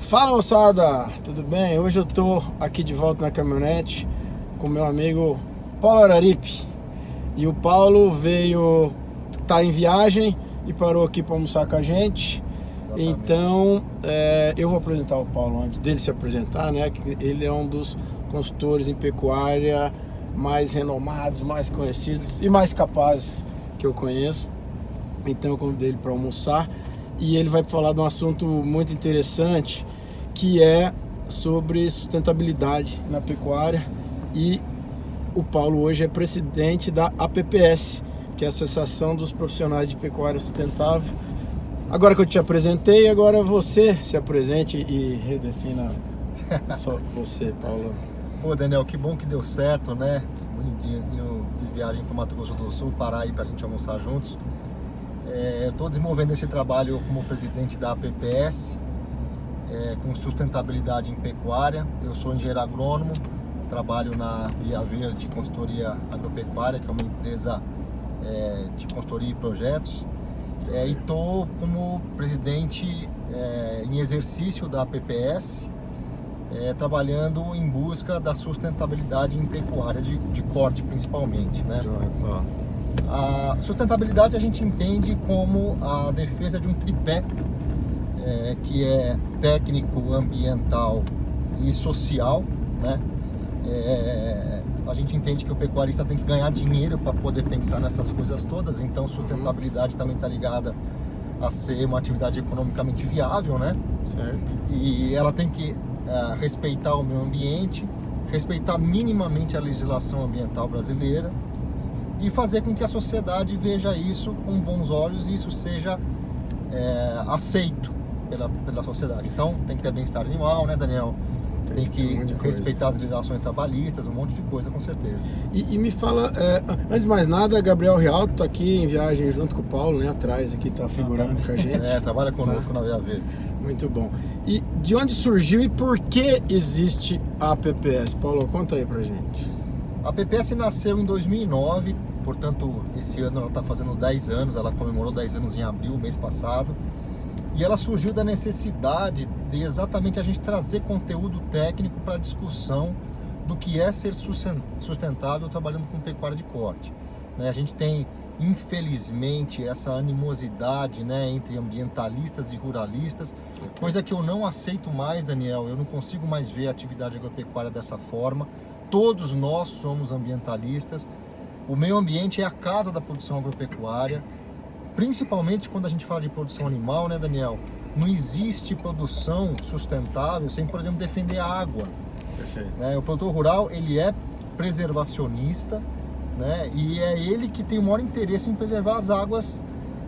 Fala, moçada, tudo bem? Hoje eu tô aqui de volta na caminhonete com meu amigo Paulo Araripe. E o Paulo tá em viagem e parou aqui para almoçar com a gente. Exatamente. Então, eu vou apresentar o Paulo antes dele se apresentar, né? Que ele é um dos consultores em pecuária mais renomados, mais conhecidos e mais capazes que eu conheço. Então eu convidei ele para almoçar e ele vai falar de um assunto muito interessante, que é sobre sustentabilidade na pecuária. E o Paulo hoje é presidente da APPS, que é a Associação dos Profissionais de Pecuária Sustentável. Agora que eu te apresentei, agora você se apresente e redefina só você, Paulo. Pô, Daniel, que bom que deu certo, né? Indo de viagem para o Mato Grosso do Sul, parar aí para a gente almoçar juntos. Estou desenvolvendo esse trabalho como presidente da APPS, com sustentabilidade em pecuária. Eu sou engenheiro agrônomo, trabalho na Via Verde Consultoria Agropecuária, que é uma empresa de consultoria e projetos. E estou como presidente em exercício da APPS, trabalhando em busca da sustentabilidade em pecuária de corte principalmente, né? A sustentabilidade a gente entende como a defesa de um tripé, que é técnico, ambiental e social, né? A gente entende que o pecuarista tem que ganhar dinheiro para poder pensar nessas coisas todas, então sustentabilidade também está ligada a ser uma atividade economicamente viável, né? Certo. E ela tem que respeitar o meio ambiente, respeitar minimamente a legislação ambiental brasileira e fazer com que a sociedade veja isso com bons olhos e isso seja aceito pela sociedade. Então tem que ter bem-estar animal, né, Daniel? Tem que respeitar as legislações trabalhistas, um monte de coisa, com certeza. E me fala, antes de mais nada, Gabriel Rialto está aqui em viagem junto com o Paulo, né? Atrás aqui, está figurando com a gente. Trabalha conosco na Via Verde. Muito bom. E de onde surgiu e por que existe a APPS? Paulo, conta aí pra gente. A APPS nasceu em 2009, portanto, esse ano ela está fazendo 10 anos, ela comemorou 10 anos em abril, mês passado. E ela surgiu da necessidade de exatamente a gente trazer conteúdo técnico para a discussão do que é ser sustentável trabalhando com pecuária de corte. A gente tem, infelizmente, essa animosidade, né, entre ambientalistas e ruralistas, coisa que eu não aceito mais, Daniel. Eu não consigo mais ver a atividade agropecuária dessa forma. Todos nós somos ambientalistas. O meio ambiente é a casa da produção agropecuária. Principalmente quando a gente fala de produção animal, né, Daniel? Não existe produção sustentável sem, por exemplo, defender a água. Perfeito. O produtor rural, ele é preservacionista, né? E é ele que tem o maior interesse em preservar as águas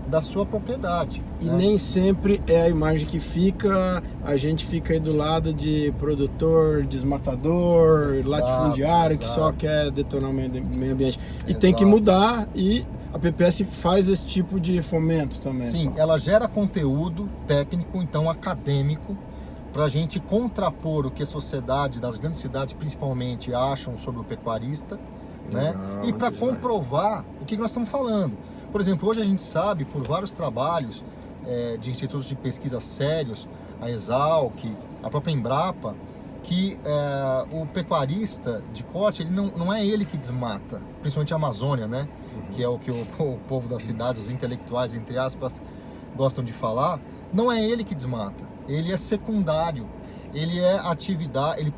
da sua propriedade. E nem sempre é a imagem que fica, a gente fica aí do lado de produtor, desmatador, latifundiário, que só quer detonar o meio ambiente. E tem que mudar, e a APPS faz esse tipo de fomento também. Sim, ela gera conteúdo técnico, então acadêmico, para a gente contrapor o que a sociedade das grandes cidades principalmente acham sobre o pecuarista, né? E para comprovar o que nós estamos falando. Por exemplo, hoje a gente sabe, por vários trabalhos de institutos de pesquisa sérios, a Exalc, a própria Embrapa, que o pecuarista de corte, ele não é ele que desmata, principalmente a Amazônia, né? Que é o que o povo das cidades, os intelectuais, entre aspas, gostam de falar. Não é ele que desmata, ele é secundário. Ele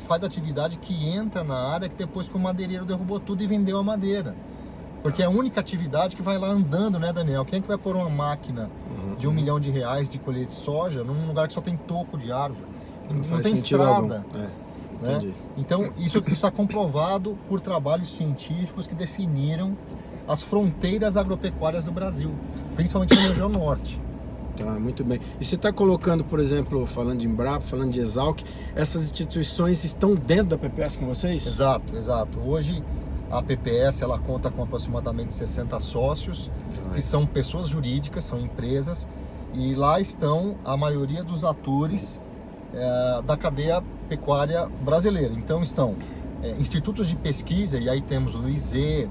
faz atividade que entra na área que depois que o madeireiro derrubou tudo e vendeu a madeira. Porque é a única atividade que vai lá andando, né, Daniel? Quem é que vai pôr uma máquina de R$1 milhão de colher de soja num lugar que só tem toco de árvore? Não tem estrada. Né? Então, isso está comprovado por trabalhos científicos que definiram as fronteiras agropecuárias do Brasil, principalmente na região norte. Tá, muito bem. E você está colocando, por exemplo, falando de Embrapa, falando de Exalc, essas instituições estão dentro da APPS com vocês? Exato. Hoje a APPS ela conta com aproximadamente 60 sócios, que são pessoas jurídicas, são empresas, e lá estão a maioria dos atores da cadeia pecuária brasileira. Então estão institutos de pesquisa, e aí temos o IZ,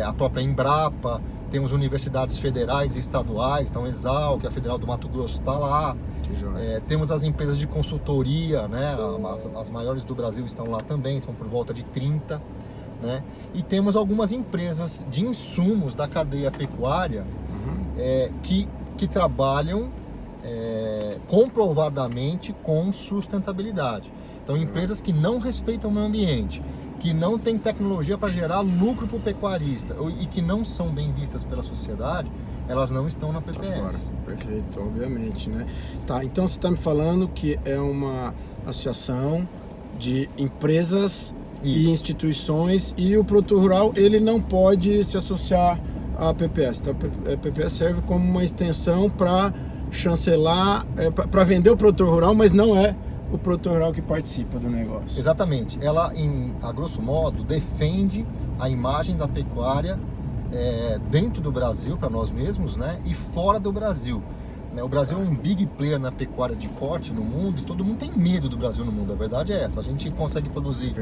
a própria Embrapa, temos universidades federais e estaduais, então Exalc, a Federal do Mato Grosso está lá. Temos as empresas de consultoria, né? As maiores do Brasil estão lá também, são por volta de 30. Né? E temos algumas empresas de insumos da cadeia pecuária que trabalham comprovadamente com sustentabilidade. Então, empresas que não respeitam o meio ambiente, que não têm tecnologia para gerar lucro para o pecuarista e que não são bem vistas pela sociedade, elas não estão na PPS. Perfeito, obviamente, né? Tá, então você está me falando que é uma associação de empresas e instituições, e o produtor rural ele não pode se associar à PPS. Então, a PPS serve como uma extensão para chancelar, para vender o produtor rural, mas não é o produtor rural que participa do negócio. Exatamente. Ela, a grosso modo, defende a imagem da pecuária dentro do Brasil, para nós mesmos, né, e fora do Brasil. O Brasil é um big player na pecuária de corte no mundo, e todo mundo tem medo do Brasil no mundo. A verdade é essa. A gente consegue produzir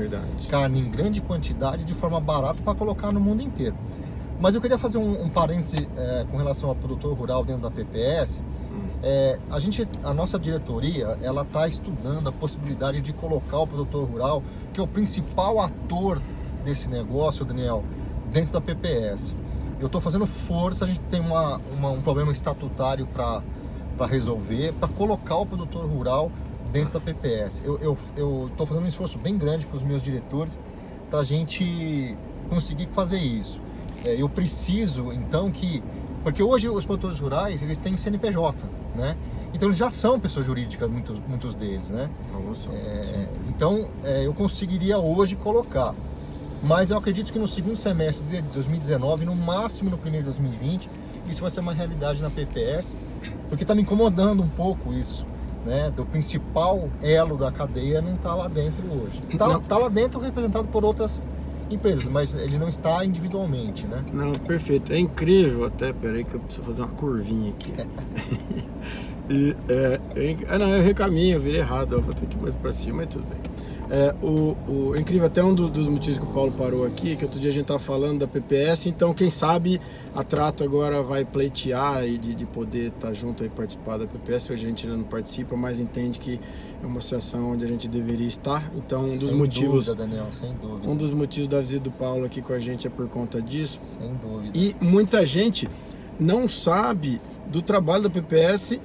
carne em grande quantidade de forma barata para colocar no mundo inteiro. Mas eu queria fazer um parêntese com relação ao produtor rural dentro da PPS. A nossa diretoria ela está estudando a possibilidade de colocar o produtor rural, que é o principal ator desse negócio, Daniel, dentro da PPS. Eu estou fazendo força, a gente tem um problema estatutário para resolver, para colocar o produtor rural dentro da PPS. Eu estou fazendo um esforço bem grande com os meus diretores para a gente conseguir fazer isso. Eu preciso, então, porque hoje os produtores rurais, eles têm CNPJ, né? Então eles já são pessoas jurídicas, muitos deles, né? Então eu conseguiria hoje colocar. Mas eu acredito que no segundo semestre de 2019, no máximo no primeiro de 2020, isso vai ser uma realidade na PPS, porque está me incomodando um pouco isso, né? Do principal elo da cadeia não está lá dentro hoje. Está lá dentro representado por outras empresas, mas ele não está individualmente, né? Não, perfeito. É incrível até, peraí que eu preciso fazer uma curvinha aqui. Não, eu recaminho, eu virei errado, vou ter que ir mais para cima, mas tudo bem. É incrível, até um dos motivos que o Paulo parou aqui, que outro dia a gente estava falando da PPS, então quem sabe a Trato agora vai pleitear e de poder estar junto e participar da PPS. Hoje a gente ainda não participa, mas entende que é uma associação onde a gente deveria estar. Então um dos motivos, sem dúvida, Daniel, sem dúvida. Um dos motivos da visita do Paulo aqui com a gente é por conta disso. Sem dúvida. E muita gente não sabe do trabalho da PPS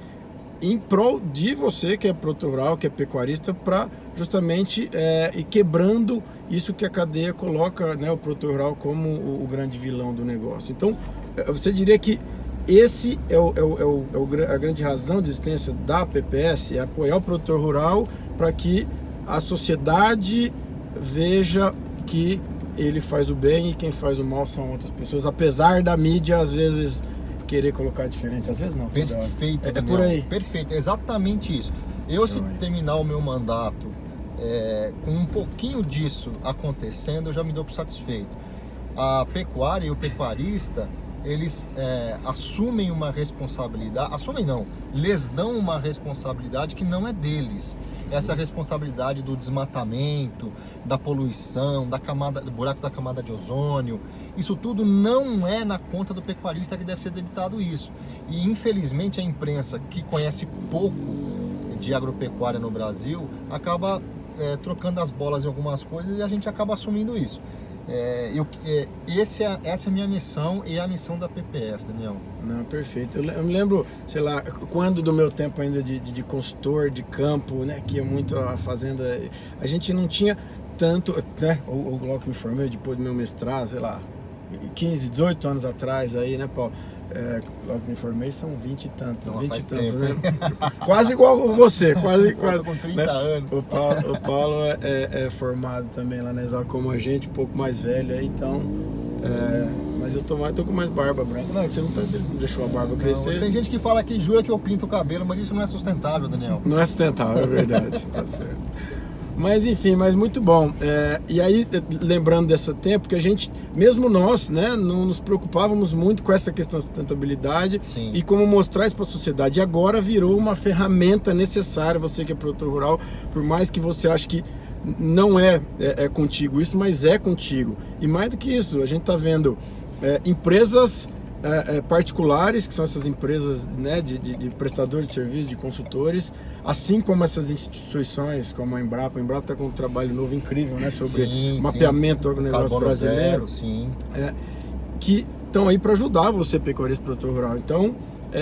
em prol de você que é produtor rural, que é pecuarista, para justamente ir quebrando isso que a cadeia coloca, né, o produtor rural como o grande vilão do negócio. Então, você diria que esse a grande razão de existência da PPS, é apoiar o produtor rural para que a sociedade veja que ele faz o bem e quem faz o mal são outras pessoas, apesar da mídia às vezes querer colocar diferente, às vezes não. Perfeito, é por aí. Perfeito, exatamente isso. Se terminar o meu mandato com um pouquinho disso acontecendo, eu já me dou por satisfeito. A pecuária e o pecuarista, eles assumem uma responsabilidade, lhes dão uma responsabilidade que não é deles. Essa responsabilidade do desmatamento, da poluição, do buraco da camada de ozônio, isso tudo não é na conta do pecuarista que deve ser debitado isso. E infelizmente a imprensa, que conhece pouco de agropecuária no Brasil, acaba trocando as bolas em algumas coisas e a gente acaba assumindo isso. Essa é a minha missão e a missão da PPS, Daniel. Não, perfeito. Eu me lembro, sei lá, quando do meu tempo ainda de consultor de campo, né, que ia muito a fazenda, a gente não tinha tanto, né, ou logo que me formei, depois do meu mestrado, sei lá, 15, 18 anos atrás aí, né, Paulo? Logo que me formei são 20 e tantos, então, 20 e tantos, tempo, né? Quase igual você, quase. Eu tô com 30 né? anos. O Paulo é formado também lá na Exalc como a gente, um pouco mais velho aí, então. Mas eu tô com mais barba branca. Não, você não deixou a barba crescer. Não, tem gente que fala que jura que eu pinto o cabelo, mas isso não é sustentável, Daniel. Não é sustentável, é verdade, tá certo. Mas enfim, muito bom. E aí, lembrando desse tempo, que a gente, mesmo nós, né, não nos preocupávamos muito com essa questão da sustentabilidade. Sim. E como mostrar isso para a sociedade. E agora virou uma ferramenta necessária, você que é produtor rural, por mais que você ache que não é contigo isso, mas é contigo. E mais do que isso, a gente está vendo empresas particulares, que são essas empresas, né, de prestadores de serviços, de consultores, assim como essas instituições como a Embrapa. A Embrapa está com um trabalho novo incrível, né, sobre mapeamento do agronegócio brasileiro, que estão aí para ajudar você, pecuarista, produtor rural. Então,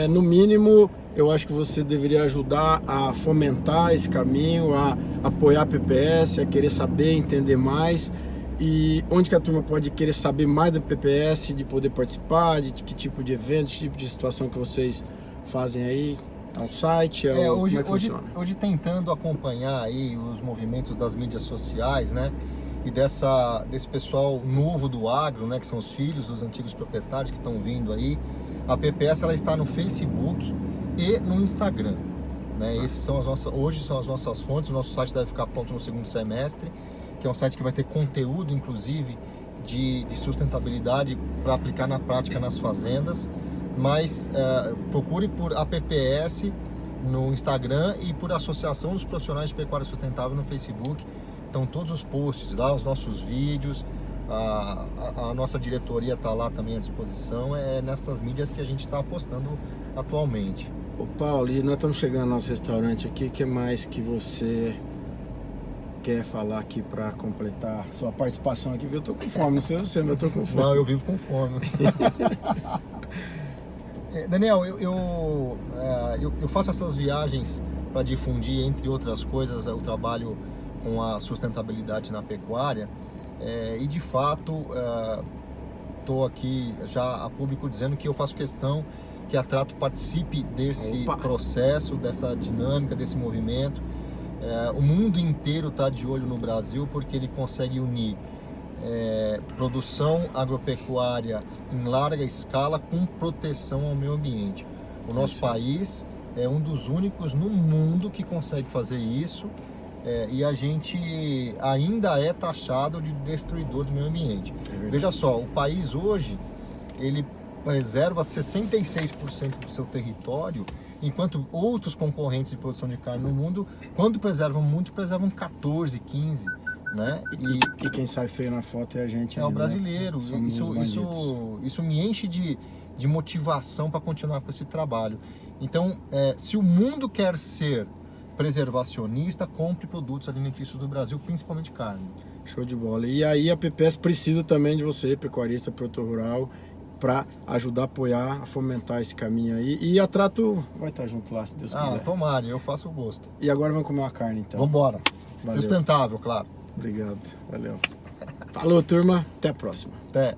no mínimo, eu acho que você deveria ajudar a fomentar esse caminho, a apoiar a PPS, a querer saber, entender mais. E onde que a turma pode querer saber mais da PPS, de poder participar, de que tipo de evento, que tipo de situação que vocês fazem aí? É um site? Como é que funciona? Hoje tentando acompanhar aí os movimentos das mídias sociais, né? E desse pessoal novo do agro, né? Que são os filhos dos antigos proprietários que estão vindo aí. A PPS, ela está no Facebook e no Instagram, né? Hoje são as nossas fontes. O nosso site deve ficar pronto no segundo semestre, que é um site que vai ter conteúdo, inclusive, de sustentabilidade para aplicar na prática nas fazendas. Mas procure por APPS no Instagram e por Associação dos Profissionais de Pecuária Sustentável no Facebook. Estão todos os posts lá, os nossos vídeos, a nossa diretoria está lá também à disposição. É nessas mídias que a gente está apostando atualmente. Ô Paulo, e nós estamos chegando no nosso restaurante aqui, o que mais que você quer falar aqui para completar sua participação aqui? Porque eu tô com fome, não sei você, mas eu tô com fome. Não, eu vivo com fome. Daniel, eu faço essas viagens para difundir, entre outras coisas, o trabalho com a sustentabilidade na pecuária, e de fato estou aqui já a público dizendo que eu faço questão que a Trato participe desse processo, dessa dinâmica, desse movimento. O mundo inteiro está de olho no Brasil porque ele consegue unir produção agropecuária em larga escala com proteção ao meio ambiente. O nosso país é um dos únicos no mundo que consegue fazer isso, e a gente ainda é taxado de destruidor do meio ambiente. Veja só, o país hoje ele preserva 66% do seu território, enquanto outros concorrentes de produção de carne no mundo, quando preservam muito, preservam 14, 15%. Né? E quem sai feio na foto é a gente. O brasileiro. Né? Isso me enche de motivação para continuar com esse trabalho. Então, se o mundo quer ser preservacionista, compre produtos alimentícios do Brasil, principalmente carne. Show de bola. E aí a PPS precisa também de você, pecuarista, produtor rural, para ajudar a apoiar, a fomentar esse caminho aí. E a Trato vai estar junto lá, se Deus quiser. Tomara, eu faço o gosto. E agora vamos comer uma carne, então. Vamos embora. Sustentável, claro. Obrigado, valeu. Falou, turma, até a próxima. Até.